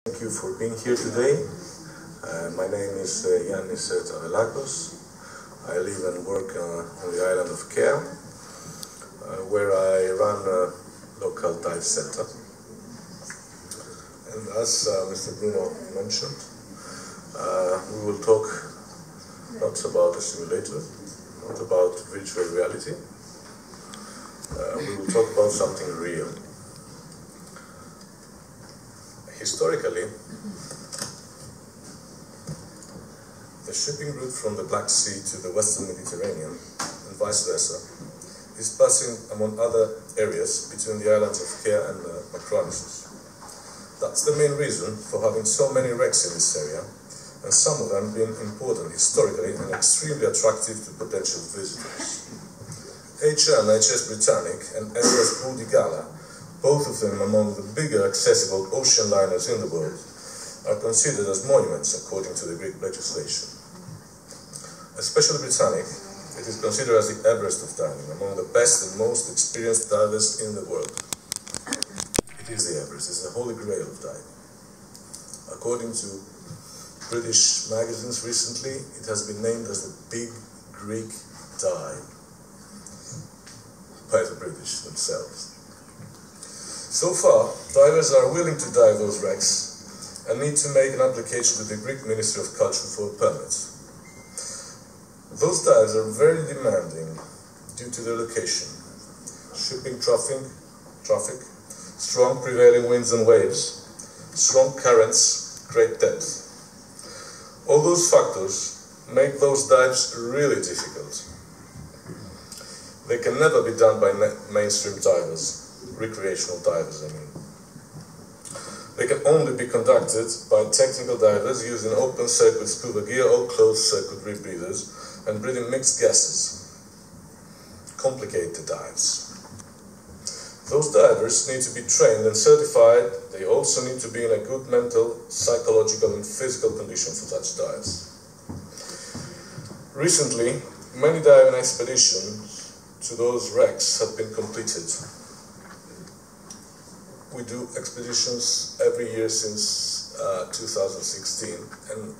Thank you for being here today. My name is Yannis Tsavelakos. I live and work on the island of Kea, where I run a local dive center. And as Mr. Bruno mentioned, we will talk not about a simulator, not about virtual reality. We will talk about something real. Historically, the shipping route from the Black Sea to the Western Mediterranean and vice versa is passing, among other areas, between the islands of Kea and Acropolis. That's the main reason for having so many wrecks in this area, and some of them being important historically and extremely attractive to potential visitors. HS Britannic and SS Buldigala, both of them among the bigger accessible ocean liners in the world, are considered as monuments according to the Greek legislation. Especially Britannic, it is considered as the Everest of diving, among the best and most experienced divers in the world. It is the Everest, it's the holy grail of diving. According to British magazines recently, it has been named as the Big Greek Dive by the British themselves. So far, divers are willing to dive those wrecks and need to make an application to the Greek Ministry of Culture for a permit. Those dives are very demanding due to their location. Shipping traffic, strong prevailing winds and waves, strong currents, great depth. All those factors make those dives really difficult. They can never be done by mainstream divers. Recreational divers, I mean. They can only be conducted by technical divers using open circuit scuba gear or closed circuit rebreathers and breathing mixed gases. Complicate the dives. Those divers need to be trained and certified. They also need to be in a good mental, psychological and physical condition for such dives. Recently, many diving expeditions to those wrecks have been completed. We do expeditions every year since 2016, and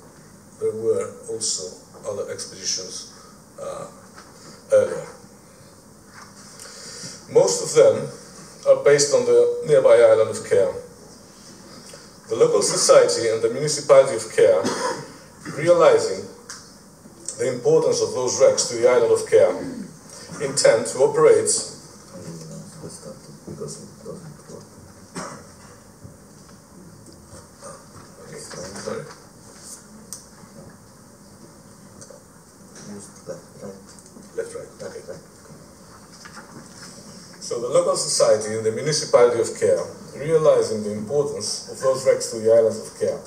there were also other expeditions earlier. Most of them are based on the nearby island of Kea. The local society and the municipality of Kea, realizing the importance of those wrecks to the island of Kea, intend to operate left, right. Okay. So the local society and the municipality of Kea, realizing the importance of those wrecks to the islands of Kea,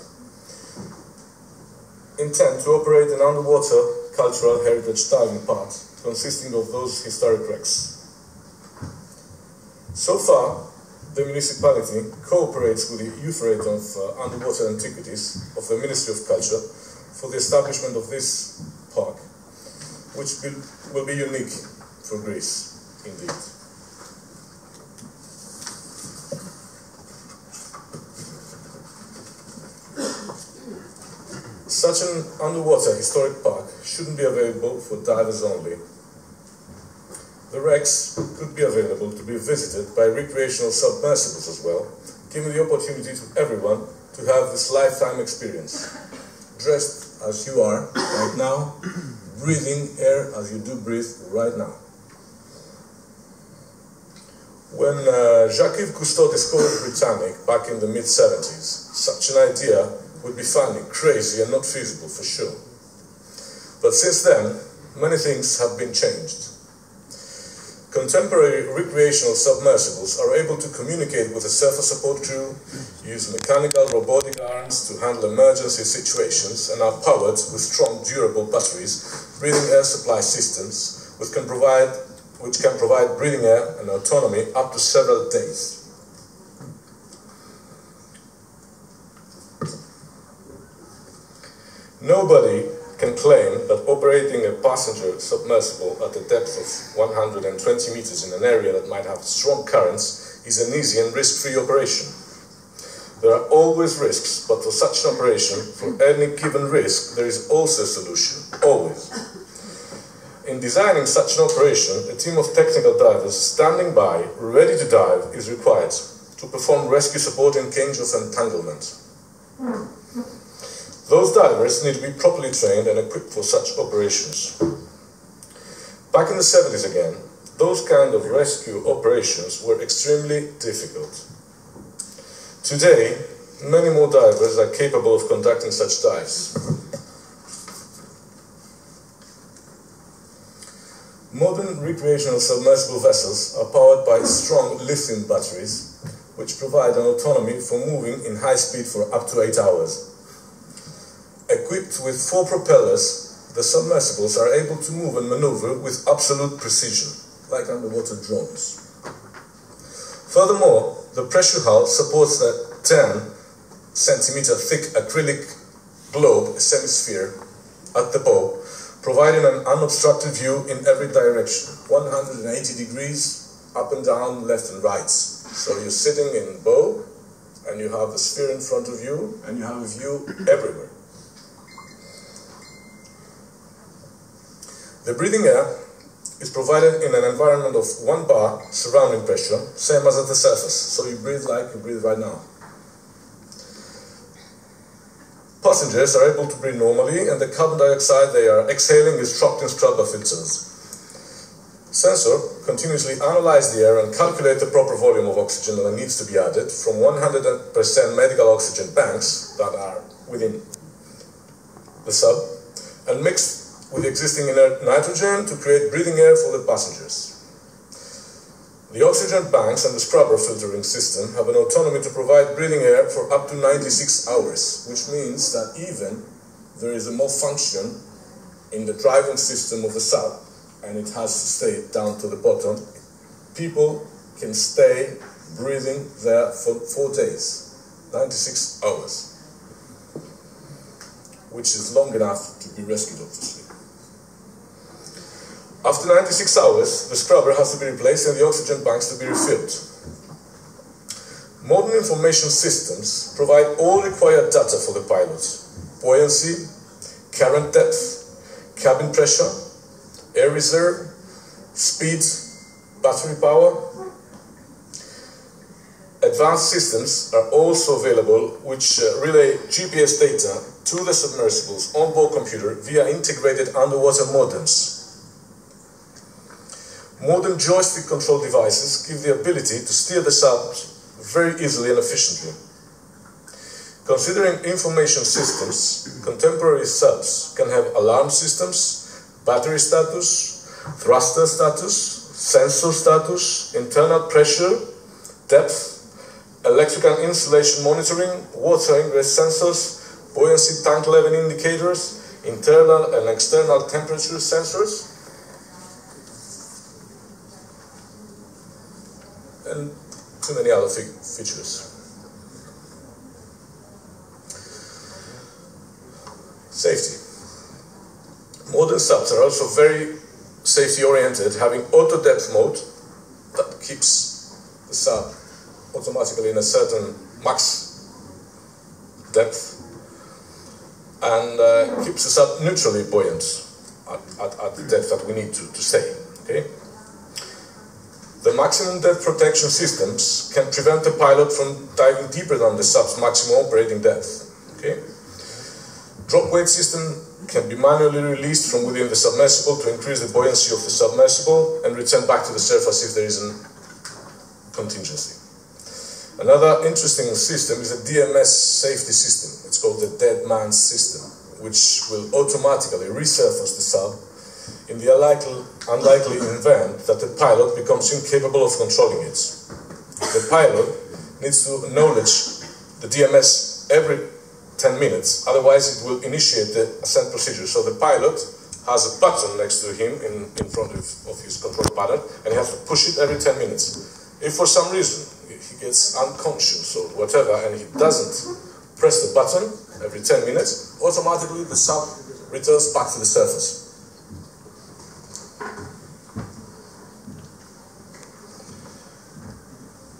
intend to operate an underwater cultural heritage diving part consisting of those historic wrecks. So far, the municipality cooperates with the Youth of Underwater Antiquities of the Ministry of Culture for the establishment of this park, which will be unique for Greece, indeed. Such an underwater historic park shouldn't be available for divers only. The wrecks could be available to be visited by recreational submersibles as well, giving the opportunity to everyone to have this lifetime experience. Dressed as you are right now, breathing air as you do breathe right now. When Jacques Cousteau discovered Britannic back in the mid-70s, such an idea would be funny, crazy and not feasible for sure. But since then, many things have been changed. Contemporary recreational submersibles are able to communicate with a surface support crew, use mechanical robotic arms to handle emergency situations, and are powered with strong, durable batteries, breathing air supply systems, which can provide breathing air and autonomy up to several days. Nobody can claim that operating a passenger submersible at a depth of 120 meters in an area that might have strong currents is an easy and risk-free operation. There are always risks, but for such an operation, for any given risk, there is also a solution, always. In designing such an operation, a team of technical divers standing by, ready to dive, is required to perform rescue support in case of entanglement. Those divers need to be properly trained and equipped for such operations. Back in the 70s again, those kind of rescue operations were extremely difficult. Today, many more divers are capable of conducting such dives. Modern recreational submersible vessels are powered by strong lithium batteries, which provide an autonomy for moving in high speed for up to 8 hours. Equipped with 4 propellers, the submersibles are able to move and maneuver with absolute precision, like underwater drones. Furthermore, the pressure hull supports a 10-centimeter thick acrylic globe, a semisphere, at the bow, providing an unobstructed view in every direction, 180 degrees, up and down, left and right. So you're sitting in bow, and you have the sphere in front of you, and you have a view everywhere. The breathing air is provided in an environment of 1 bar surrounding pressure, same as at the surface. So you breathe like you breathe right now. Passengers are able to breathe normally, and the carbon dioxide they are exhaling is trapped in scrubber filters. Sensor continuously analyze the air and calculate the proper volume of oxygen that needs to be added from 100% medical oxygen banks that are within the sub, and mix with existing inert nitrogen to create breathing air for the passengers. The oxygen banks and the scrubber filtering system have an autonomy to provide breathing air for up to 96 hours, which means that even there is a malfunction in the driving system of the sub, and it has to stay down to the bottom, people can stay breathing there for 4 days, 96 hours, which is long enough to be rescued, obviously. After 96 hours, the scrubber has to be replaced and the oxygen banks to be refilled. Modern information systems provide all required data for the pilot: buoyancy, current depth, cabin pressure, air reserve, speed, battery power. Advanced systems are also available which relay GPS data to the submersible's onboard computer via integrated underwater modems. Modern joystick control devices give the ability to steer the sub very easily and efficiently. Considering information systems, contemporary subs can have alarm systems, battery status, thruster status, sensor status, internal pressure, depth, electrical insulation monitoring, water ingress sensors, buoyancy tank level indicators, internal and external temperature sensors, and too many other features. Safety. Modern subs are also very safety-oriented, having auto-depth mode that keeps the sub automatically in a certain max depth and keeps the sub neutrally buoyant at the depth that we need to stay. Okay? The maximum depth protection systems can prevent the pilot from diving deeper than the sub's maximum operating depth. Okay? Drop weight system can be manually released from within the submersible to increase the buoyancy of the submersible and return back to the surface if there is a contingency. Another interesting system is a DMS safety system. It's called the dead man system, which will automatically resurface the sub in the unlikely event that the pilot becomes incapable of controlling it. The pilot needs to acknowledge the DMS every 10 minutes, otherwise it will initiate the ascent procedure. So the pilot has a button next to him in front of his control panel, and he has to push it every 10 minutes. If for some reason he gets unconscious or whatever, and he doesn't press the button every 10 minutes, automatically the sub returns back to the surface.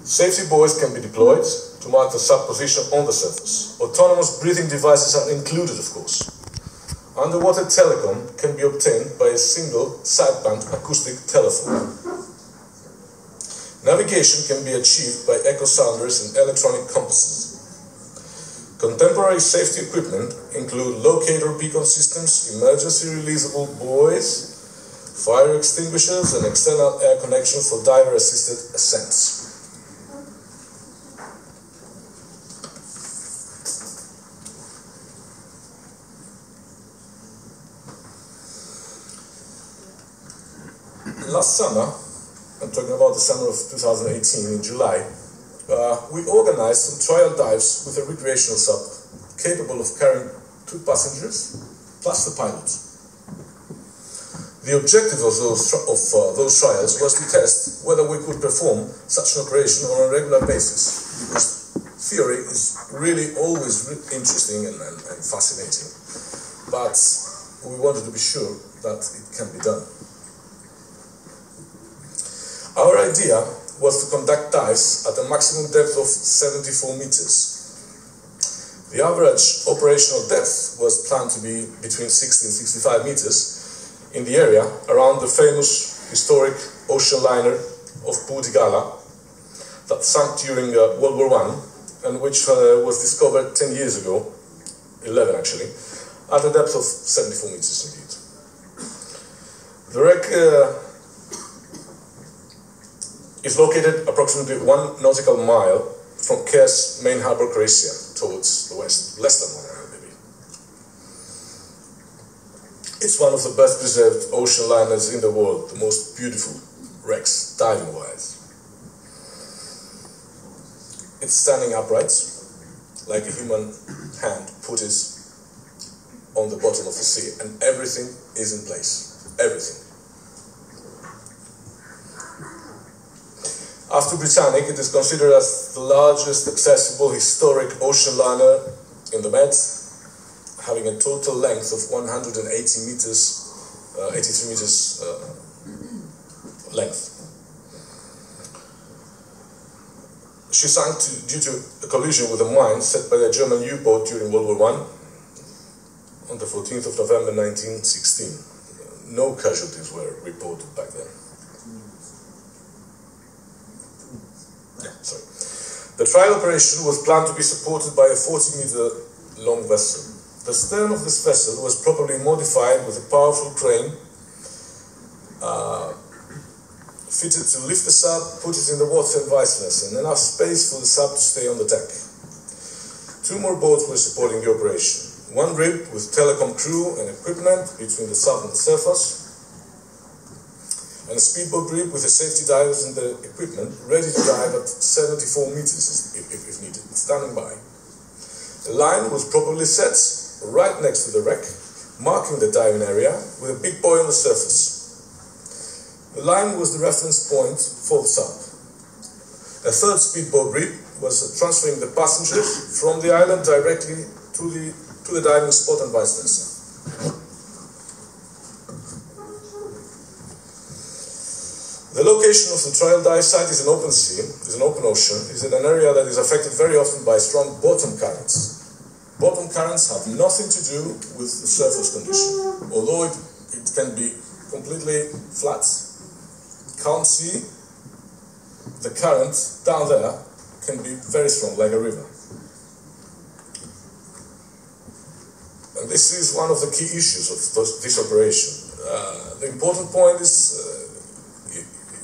Safety buoys can be deployed to mark the sub position on the surface. Autonomous breathing devices are included, of course. Underwater telecom can be obtained by a single sideband acoustic telephone. Navigation can be achieved by echo sounders and electronic compasses. Contemporary safety equipment include locator beacon systems, emergency releasable buoys, fire extinguishers, and external air connection for diver-assisted ascents. Last summer, I'm talking about the summer of 2018, in July, we organized some trial dives with a recreational sub capable of carrying 2 passengers plus the pilot. The objective of those trials was to test whether we could perform such an operation on a regular basis, because theory is really always interesting and fascinating, but we wanted to be sure that it can be done. Our idea was to conduct dives at a maximum depth of 74 meters. The average operational depth was planned to be between 60 and 65 meters in the area around the famous historic ocean liner of Poudigala that sank during World War I and which was discovered 10 years ago, 11 actually, at a depth of 74 meters indeed. The wreck is located approximately 1 nautical mile from Cair's main harbour, Croatia, towards the west, less than 1 mile maybe. It's one of the best preserved ocean liners in the world, the most beautiful wrecks, diving-wise. It's standing upright, like a human hand put it on the bottom of the sea, and everything is in place, everything. After Britannic, it is considered as the largest accessible historic ocean liner in the Med, having a total length of 180 meters, 83 meters length. She sank due to a collision with a mine set by a German U-boat during World War I on the 14th of November 1916. No casualties were reported back then. The trial operation was planned to be supported by a 40-meter long vessel. The stern of this vessel was properly modified with a powerful crane fitted to lift the sub, put it in the water and vice versa, and enough space for the sub to stay on the deck. 2 more boats were supporting the operation. 1 rib with telecom crew and equipment between the sub and the surface, and a speedboat rib with the safety divers and the equipment ready to dive at 74 meters if needed, standing by. The line was properly set right next to the wreck, marking the diving area with a big buoy on the surface. The line was the reference point for the sub. A 3rd speedboat rib was transferring the passengers from the island directly to the diving spot and vice versa. The location of the trial dive site is an open sea, is an open ocean, is in an area that is affected very often by strong bottom currents. Bottom currents have nothing to do with the surface condition, although it can be completely flat. Calm sea, the current down there can be very strong, like a river. And this is one of the key issues of this operation. The important point is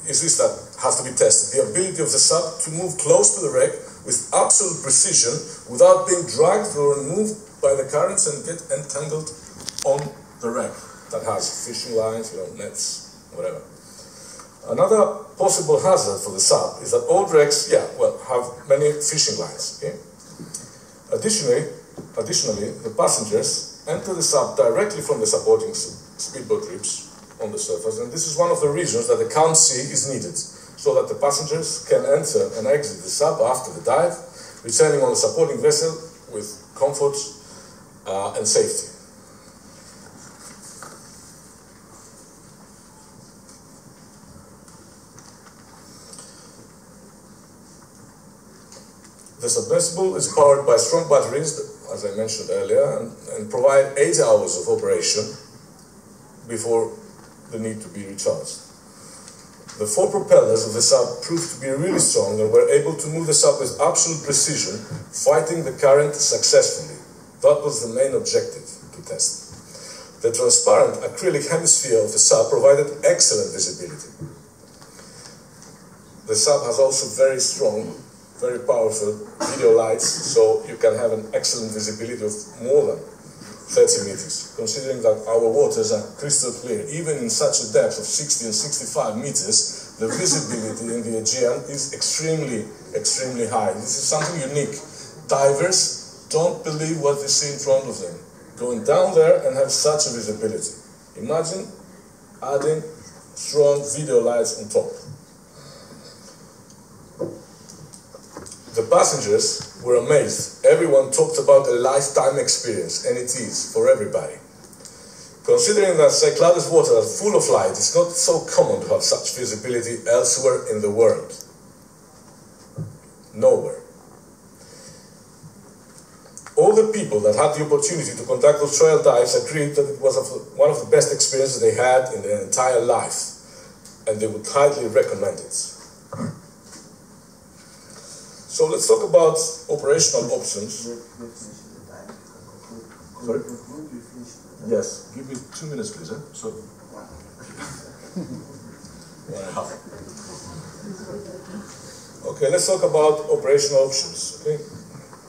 this that has to be tested: the ability of the sub to move close to the wreck with absolute precision without being dragged or moved by the currents and get entangled on the wreck that has fishing lines, nets, whatever. Another possible hazard for the sub is that old wrecks, have many fishing lines. Okay? Additionally, the passengers enter the sub directly from the supporting speedboat ribs on the surface, and this is one of the reasons that a calm sea is needed, so that the passengers can enter and exit the sub after the dive, returning on the supporting vessel with comfort and safety. The The submersible is powered by strong batteries, as I mentioned earlier, and provide 8 hours of operation before the need to be recharged. The 4 propellers of the sub proved to be really strong and were able to move the sub with absolute precision, fighting the current successfully. That was the main objective to test. The transparent acrylic hemisphere of the sub provided excellent visibility. The sub has also very strong, very powerful video lights, so you can have an excellent visibility of more than 30 meters, considering that our waters are crystal clear. Even in such a depth of 60 and 65 meters, the visibility in the Aegean is extremely, extremely high. This is something unique. Divers don't believe what they see in front of them, going down there and have such a visibility. Imagine adding strong video lights on top. The passengers were amazed. Everyone talked about a lifetime experience, and it is for everybody. Considering that Cyclades waters are full of light, it's not so common to have such visibility elsewhere in the world. Nowhere. All the people that had the opportunity to conduct those trial dives agreed that it was one of the best experiences they had in their entire life, and they would highly recommend it. So let's talk about operational options. Sorry? Yes, give me 2 minutes, please. So. Okay, let's talk about operational options. Okay?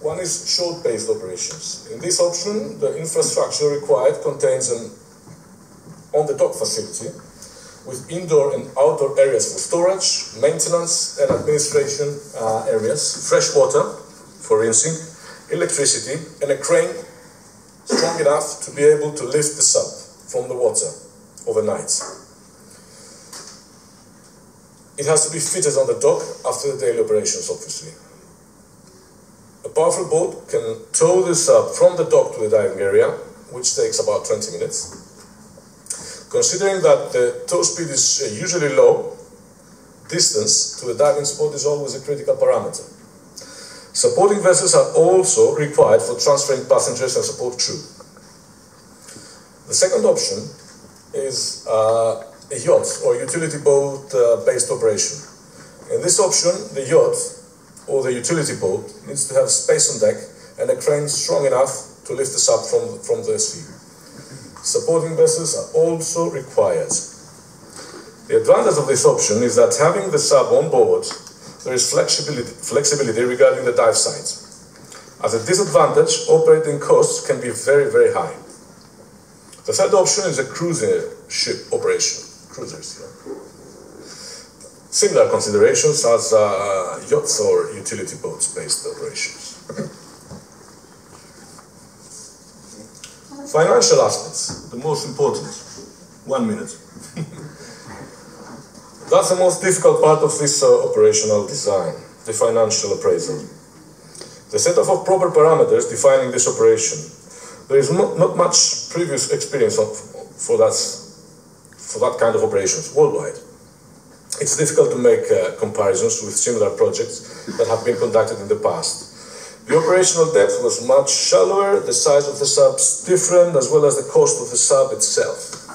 One is shore-based operations. In this option, the infrastructure required contains an on-the-dock facility with indoor and outdoor areas for storage, maintenance and administration areas, fresh water for rinsing, electricity, and a crane strong enough to be able to lift the sub from the water overnight. It has to be fitted on the dock after the daily operations, obviously. A powerful boat can tow the sub from the dock to the diving area, which takes about 20 minutes. Considering that the tow speed is usually low, distance to the diving spot is always a critical parameter. Supporting vessels are also required for transferring passengers and support crew. The second option is a yacht or utility boat based operation. In this option, the yacht or the utility boat needs to have space on deck and a crane strong enough to lift the sub from the sea. Supporting vessels are also required. The advantage of this option is that having the sub on board, there is flexibility regarding the dive site. As a disadvantage, operating costs can be very, very high. The third option is a cruiser ship operation, cruisers. Yeah. Similar considerations as yachts or utility boats-based operations. Financial aspects, the most important. 1 minute. That's the most difficult part of this operational design, the financial appraisal. The setup of proper parameters defining this operation. There is not much previous experience for that kind of operations worldwide. It's difficult to make comparisons with similar projects that have been conducted in the past. The operational depth was much shallower, the size of the subs different, as well as the cost of the sub itself.